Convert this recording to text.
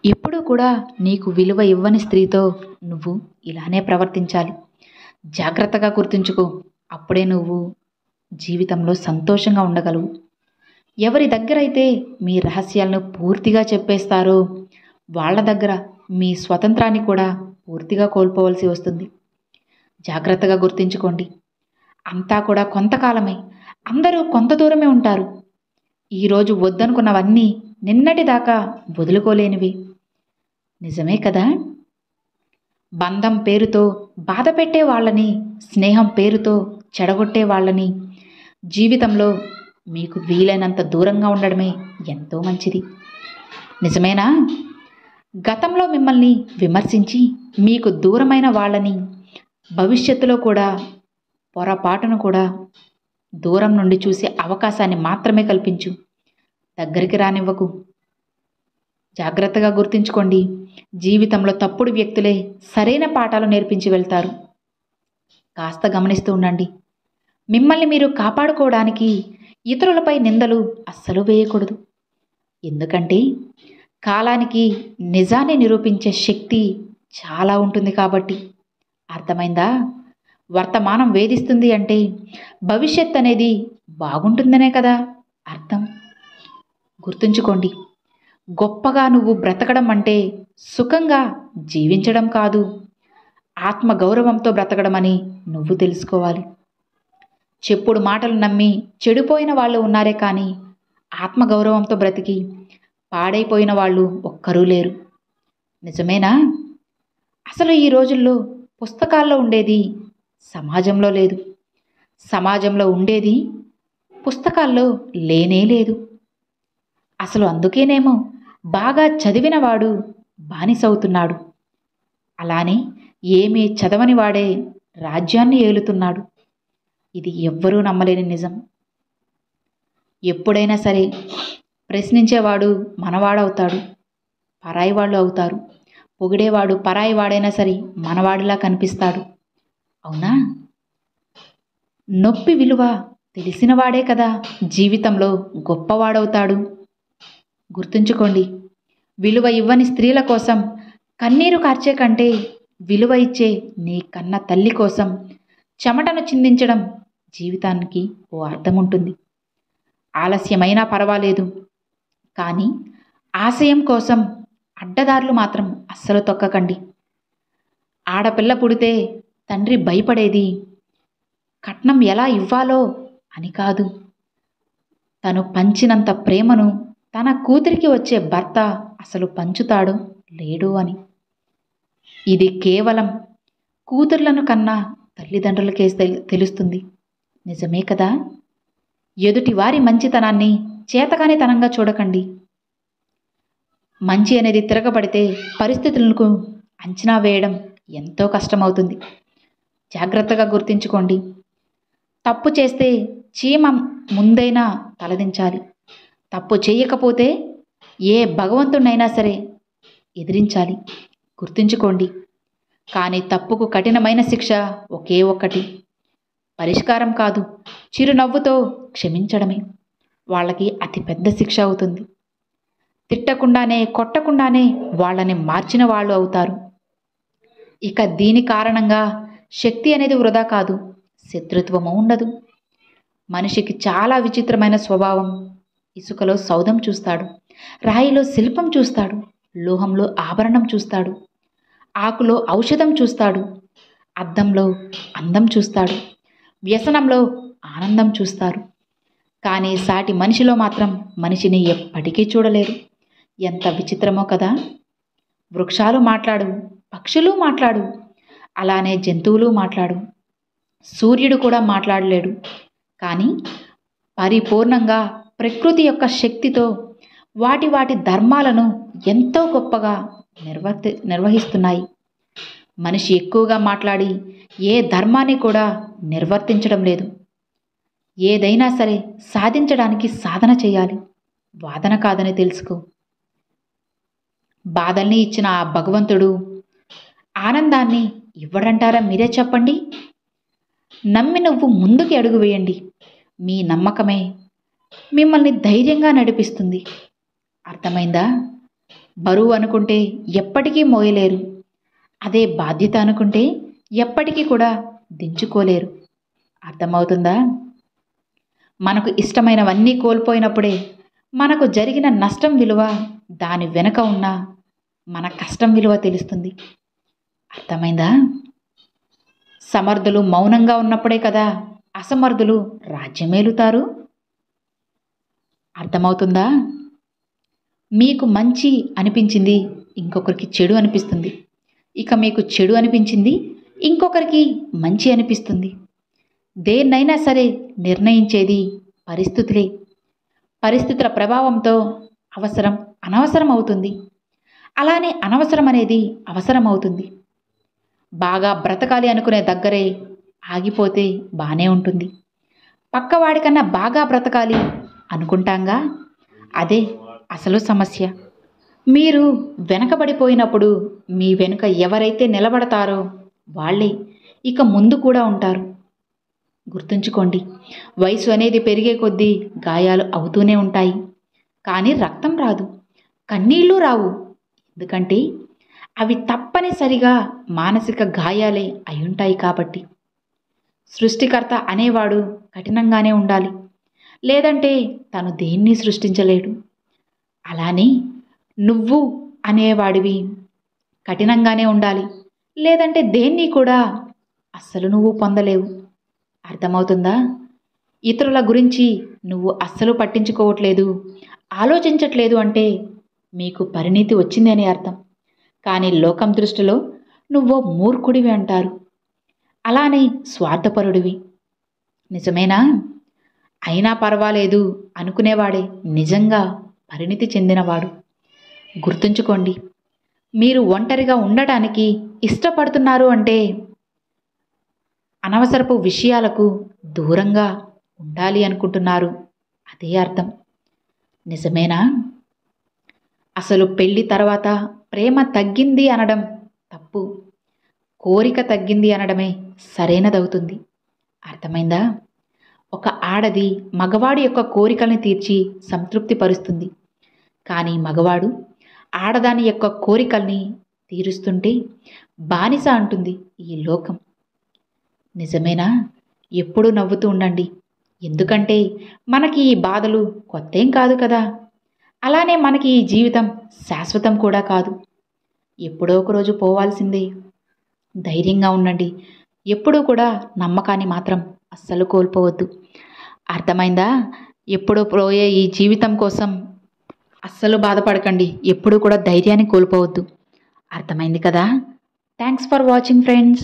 ఎప్పుడూ కూడా నీకు విలువ ఇవ్వని స్త్రీతో నువ్వు ఇలానే ప్రవర్తించాలి. జాగ్రత్తగా గుర్తుంచుకో. అప్పుడే నువ్వు జీవితంలో సంతోషంగా ఉండగలవు. ఎవరి దగ్గరైతే మీ రహస్యాలను పూర్తిగా చెప్పేస్తారో వాళ్ళ దగ్గర మీ స్వతంత్రాన్ని కూడా పూర్తిగా కోల్పోవలసి వస్తుంది. జాగ్రత్తగా గుర్తుంచుకోండి. అంతా కూడా కొంతకాలమే. అందరూ కొంత దూరమే ఉంటారు. ఈరోజు వద్దనుకున్నవన్నీ నిన్నటి దాకా వదులుకోలేనివి. నిజమే కదా? బంధం పేరుతో బాధ పెట్టే వాళ్ళని, స్నేహం పేరుతో చెడగొట్టే వాళ్ళని జీవితంలో మీకు వీలైనంత దూరంగా ఉండడమే ఎంతో మంచిది. నిజమేనా? గతంలో మిమ్మల్ని విమర్శించి మీకు దూరమైన వాళ్ళని భవిష్యత్తులో కూడా పొరపాటును కూడా దూరం నుండి చూసే అవకాశాన్ని మాత్రమే కల్పించు. దగ్గరికి రానివ్వకు. జాగ్రత్తగా గుర్తుంచుకోండి. జీవితంలో తప్పుడు వ్యక్తులే సరైన పాఠాలు నేర్పించి వెళ్తారు. కాస్త గమనిస్తూ ఉండండి. మిమ్మల్ని మీరు కాపాడుకోవడానికి ఇతరులపై నిందలు అస్సలు వేయకూడదు. ఎందుకంటే కాలానికి నిజాన్ని నిరూపించే శక్తి చాలా ఉంటుంది కాబట్టి. అర్థమైందా? వర్తమానం వేధిస్తుంది అంటే భవిష్యత్ అనేది బాగుంటుందనే కదా అర్థం. గుర్తుంచుకోండి. గొప్పగా నువ్వు బ్రతకడం అంటే సుఖంగా జీవించడం కాదు, ఆత్మగౌరవంతో బ్రతకడం అని నువ్వు తెలుసుకోవాలి. చెప్పుడు మాటలు నమ్మి చెడిపోయిన వాళ్ళు ఉన్నారే కానీ ఆత్మగౌరవంతో బ్రతికి పాడైపోయిన వాళ్ళు ఒక్కరూ లేరు. నిజమేనా? అసలు ఈ రోజుల్లో పుస్తకాల్లో ఉండేది సమాజంలో లేదు. సమాజంలో ఉండేది పుస్తకాల్లో లేనే లేదు. అసలు అందుకేనేమో బాగా చదివినవాడు బానిసవుతున్నాడు. అలానే ఏమీ చదవని వాడే రాజ్యాన్ని ఏలుతున్నాడు. ఇది ఎవ్వరూ నమ్మలేని నిజం. ఎప్పుడైనా సరే ప్రశ్నించేవాడు మనవాడవుతాడు, పరాయి వాళ్ళు అవుతారు. పొగిడేవాడు పరాయి వాడైనా సరే మనవాడిలా కనిపిస్తాడు. అవునా? నొప్పి విలువ తెలిసినవాడే కదా జీవితంలో గొప్పవాడవుతాడు. గుర్తుంచుకోండి. విలువ ఇవ్వని స్త్రీల కోసం కన్నీరు కార్చే కంటే విలువ ఇచ్చే నీ కన్న తల్లి కోసం చెమటను చిందించడం జీవితానికి ఓ అర్థం ఉంటుంది. ఆలస్యమైనా పర్వాలేదు, కానీ ఆశయం కోసం అడ్డదారులు మాత్రం అస్సలు తొక్కకండి. ఆడపిల్ల పుడితే తండ్రి భయపడేది కట్నం ఎలా ఇవ్వాలో అని కాదు, తను పంచినంత ప్రేమను తన కూతురికి వచ్చే భర్త అసలు పంచుతాడో లేడో అని. ఇది కేవలం కూతుర్లను కన్నా తల్లిదండ్రులకే తెలుస్తుంది. నిజమే కదా? ఎదుటి వారి మంచితనాన్ని చేతకానితనంగా చూడకండి. మంచి అనేది తిరగబడితే పరిస్థితులకు అంచనా వేయడం ఎంతో కష్టమవుతుంది. జాగ్రత్తగా గుర్తుంచుకోండి. తప్పు చేస్తే చీమ ముందైనా తలదించాలి. తప్పు చేయకపోతే ఏ భగవంతుడినైనా సరే ఎదిరించాలి. గుర్తుంచుకోండి. కానీ తప్పుకు కఠినమైన శిక్ష ఒకే ఒక్కటి, పరిష్కారం కాదు, చిరునవ్వుతో క్షమించడమే. వాళ్ళకి అతిపెద్ద శిక్ష అవుతుంది. తిట్టకుండానే కొట్టకుండానే వాళ్ళని మార్చిన వాళ్ళు అవుతారు. ఇక దీని కారణంగా శక్తి అనేది వృధా కాదు, శత్రుత్వము ఉండదు. మనిషికి చాలా విచిత్రమైన స్వభావం. ఇసుకలో సౌధం చూస్తాడు, రాయిలో శిల్పం చూస్తాడు, లోహంలో ఆభరణం చూస్తాడు, ఆకులో ఔషధం చూస్తాడు, అద్దంలో అందం చూస్తాడు, వ్యసనంలో ఆనందం చూస్తారు. కానీ సాటి మనిషిలో మాత్రం మనిషిని ఎప్పటికీ చూడలేరు. ఎంత విచిత్రమో కదా? వృక్షాలు మాట్లాడు, పక్షులు మాట్లాడు, అలానే జంతువులు మాట్లాడు, సూర్యుడు కూడా మాట్లాడలేడు. కానీ పరిపూర్ణంగా ప్రకృతి యొక్క శక్తితో వాటి వాటి ధర్మాలను ఎంతో గొప్పగా నిర్వహిస్తున్నాయి. మనిషి ఎక్కువగా మాట్లాడి ఏ ధర్మాన్ని కూడా నిర్వర్తించడం లేదు. ఏదైనా సరే సాధించడానికి సాధన చేయాలి, వాదన కాదని తెలుసుకో. బాధల్ని ఇచ్చిన ఆ భగవంతుడు ఆనందాన్ని ఇవ్వడంటారా? మీరే చెప్పండి. నమ్మి నువ్వు ముందుకి అడుగు వేయండి. మీ నమ్మకమే మిమ్మల్ని ధైర్యంగా నడిపిస్తుంది. అర్థమైందా? బరువు అనుకుంటే ఎప్పటికీ మోయలేరు. అదే బాధ్యత అనుకుంటే ఎప్పటికీ కూడా దించుకోలేరు. అర్థమవుతుందా? మనకు ఇష్టమైనవన్నీ కోల్పోయినప్పుడే మనకు జరిగిన నష్టం విలువ, దాని వెనుక ఉన్న మన కష్టం విలువ తెలుస్తుంది. అర్థమైందా? సమర్థులు మౌనంగా ఉన్నప్పుడే కదా అసమర్థులు రాజ్యమేలుతారు. అర్థమవుతుందా? మీకు మంచి అనిపించింది ఇంకొకరికి చెడు అనిపిస్తుంది. ఇక మీకు చెడు అనిపించింది ఇంకొకరికి మంచి అనిపిస్తుంది. దేన్నైనా సరే నిర్ణయించేది పరిస్థితులే. పరిస్థితుల ప్రభావంతో అవసరం అనవసరం అవుతుంది. అలానే అనవసరం అనేది అవసరం అవుతుంది. బాగా బ్రతకాలి అనుకునే దగ్గరే ఆగిపోతే బానే ఉంటుంది. పక్కవాడికన్నా బాగా బ్రతకాలి అనుకుంటాంగా, అదే అసలు సమస్య. మీరు వెనకబడిపోయినప్పుడు మీ వెనుక ఎవరైతే నిలబడతారో వాళ్ళే ఇక ముందు కూడా ఉంటారు. గుర్తుంచుకోండి, వయసు అనేది పెరిగే కొద్దీ గాయాలు అవుతూనే ఉంటాయి. కానీ రక్తం రాదు, కన్నీళ్ళు రావు. ఎందుకంటే అవి తప్పనిసరిగా మానసిక గాయాలే అయ్యుంటాయి కాబట్టి. సృష్టికర్త అనేవాడు కఠినంగానే ఉండాలి, లేదంటే తను దేన్ని సృష్టించలేడు. అలానే నువ్వు అనేవాడివి కఠినంగానే ఉండాలి, లేదంటే దేన్ని కూడా అస్సలు నువ్వు పొందలేవు. అర్థమవుతుందా? ఇతరుల గురించి నువ్వు అస్సలు పట్టించుకోవట్లేదు, ఆలోచించట్లేదు అంటే మీకు పరిణితి వచ్చింది అని అర్థం. కానీ లోకం దృష్టిలో నువ్వో మూర్ఖుడివి అంటారు. అలానే స్వార్థపరుడివి. నిజమేనా? అయినా పర్వాలేదు అనుకునేవాడే నిజంగా పరిణితి చెందినవాడు. గుర్తుంచుకోండి, మీరు ఒంటరిగా ఉండటానికి ఇష్టపడుతున్నారు అంటే అనవసరపు విషయాలకు దూరంగా ఉండాలి అనుకుంటున్నారు. అదే అర్థం. నిజమేనా? అసలు పెళ్లి తర్వాత ప్రేమ తగ్గింది అనడం తప్పు. కోరిక తగ్గింది అనడమే సరైనదవుతుంది. అర్థమైందా? ఒక ఆడది మగవాడి యొక్క కోరికల్ని తీర్చి సంతృప్తి పరుస్తుంది. కానీ మగవాడు ఆడదాని యొక్క కోరికల్ని తీరుస్తుంటే బానిస అంటుంది ఈ లోకం. నిజమేనా? ఎప్పుడూ నవ్వుతూ ఉండండి. ఎందుకంటే మనకి ఈ బాధలు కొత్తేం కాదు కదా. అలానే మనకి ఈ జీవితం శాశ్వతం కూడా కాదు. ఎప్పుడో ఒకరోజు పోవాల్సిందే. ధైర్యంగా ఉండండి. ఎప్పుడూ కూడా నమ్మకాన్ని మాత్రం అస్సలు కోల్పోవద్దు. అర్థమైందా? ఎప్పుడూ పోయే ఈ జీవితం కోసం అస్సలు బాధపడకండి. ఎప్పుడూ కూడా ధైర్యాన్ని కోల్పోవద్దు. అర్థమైంది కదా? Thanks for watching friends.